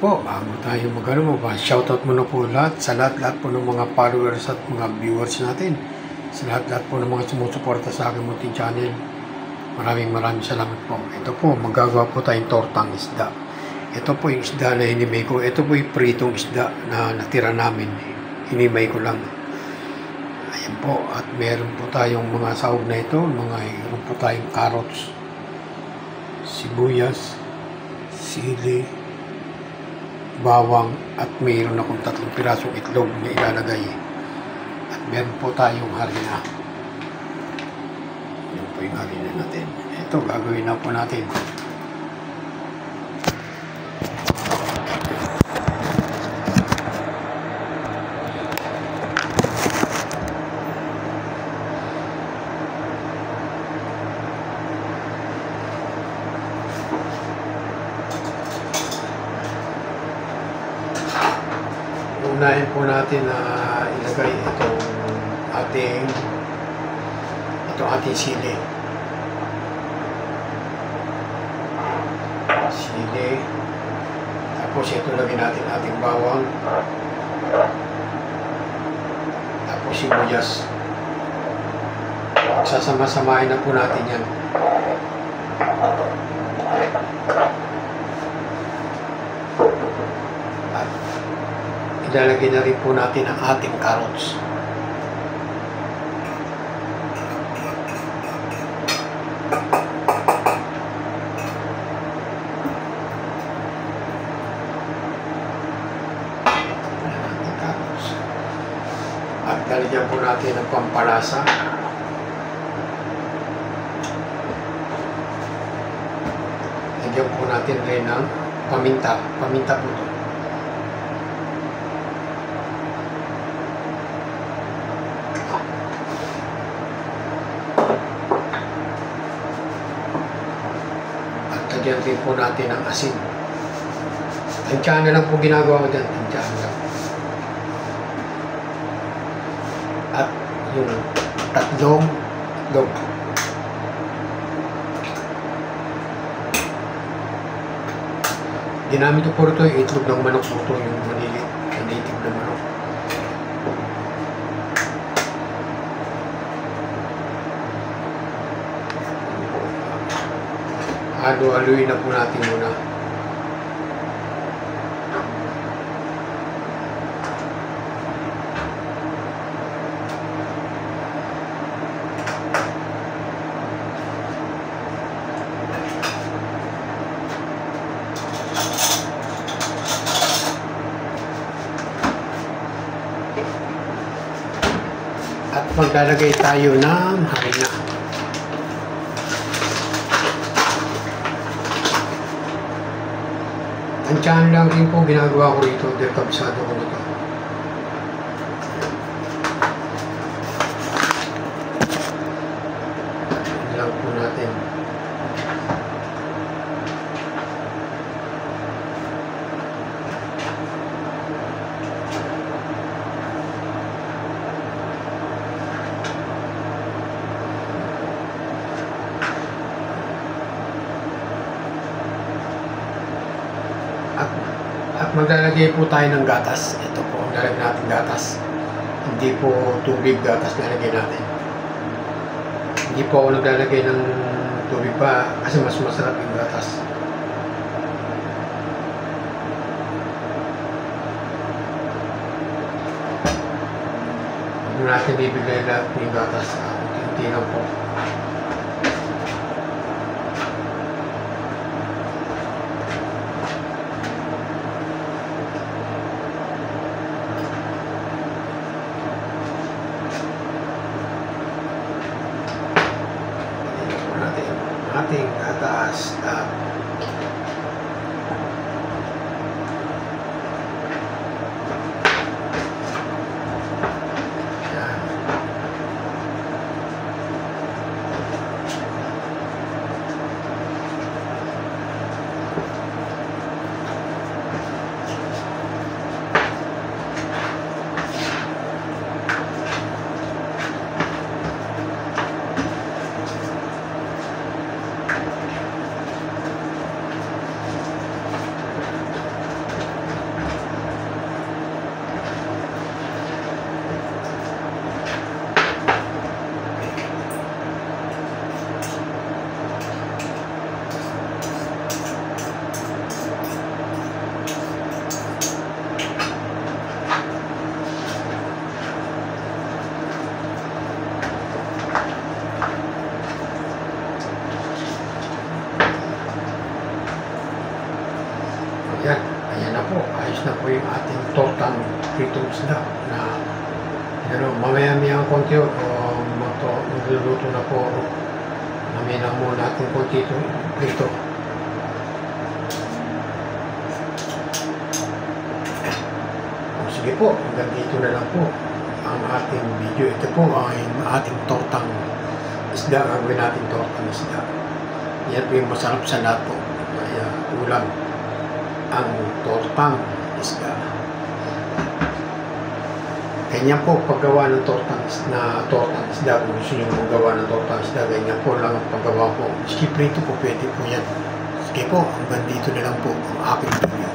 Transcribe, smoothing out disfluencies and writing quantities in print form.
po, bago tayo shoutout muna po sa lahat po ng mga followers at mga viewers natin. Sa lahat po ng mga sumusuporta sa aking munting channel. Maraming salamat po. Ito po, magagawa po tayong tortang isda. Ito po yung isda na hinimay ko. Ito po yung pritong isda na natira namin. Hinimay ko lang. Ayan po. At meron po tayong mga sahog na ito. Meron po tayong carrots, sibuyas, sili, bawang, at mayroon akong 3 pirasong itlog na ilalagay. At meron po tayong harina. Yan po yung harina natin. Ito, gagawin na po natin. Unahin po natin na ilagay itong ating sili. Tapos ito lagyan natin ating bawang. Tapos sibuyas. Sasama-samahin na po natin yan. Ilalagay na rin po natin ang ating carrots. At lalagyan po natin ang pampalasa. Lagyan po natin rin ng paminta. Paminta po ito. Lagyan din po natin ang asin. Tansyahan na lang po ginagawa ko dyan. Tansyahan lang. At yung tatlong itlog. Ginamit ko po ito yung itlog ng manok po ito. Yung manilit na native na manok. Halo-haluin na po natin muna. At maglalagay tayo ng harina. Tansyahan lang din po ginagawa ko rito dahil kabisado ko na ito. Yan lang po natin. At maglalagay po tayo ng gatas. Ito po, lalagay natin gatas. Hindi po tubig gatas lalagay natin. Hindi po ako naglalagay ng tubig pa kasi mas masarap yung gatas. Huwag natin ibigay lahat ng gatas. Kunti lang po. Ating gatas at Ayan, ayan na po. Ayos na po yung ating tortang pritong isda na mamaya-maya ang konti magluluto na po. Mamaya na muna natin konti itong prito. Sige po, hanggang dito na lang po ang ating video. Ito po ay ating tortang isda. Gagawin natin tortang isda. Yan po yung masarap sa lahat po. Kaya ulam ang tortang isda. Ganyan po paggawa ng tortang isda. Kung gusto nyo magawa ng tortang isda, ganyan po lang ang paggawa po. Skip rito po, pwede po yan. Sige po, hanggang dito na lang po ang aking video.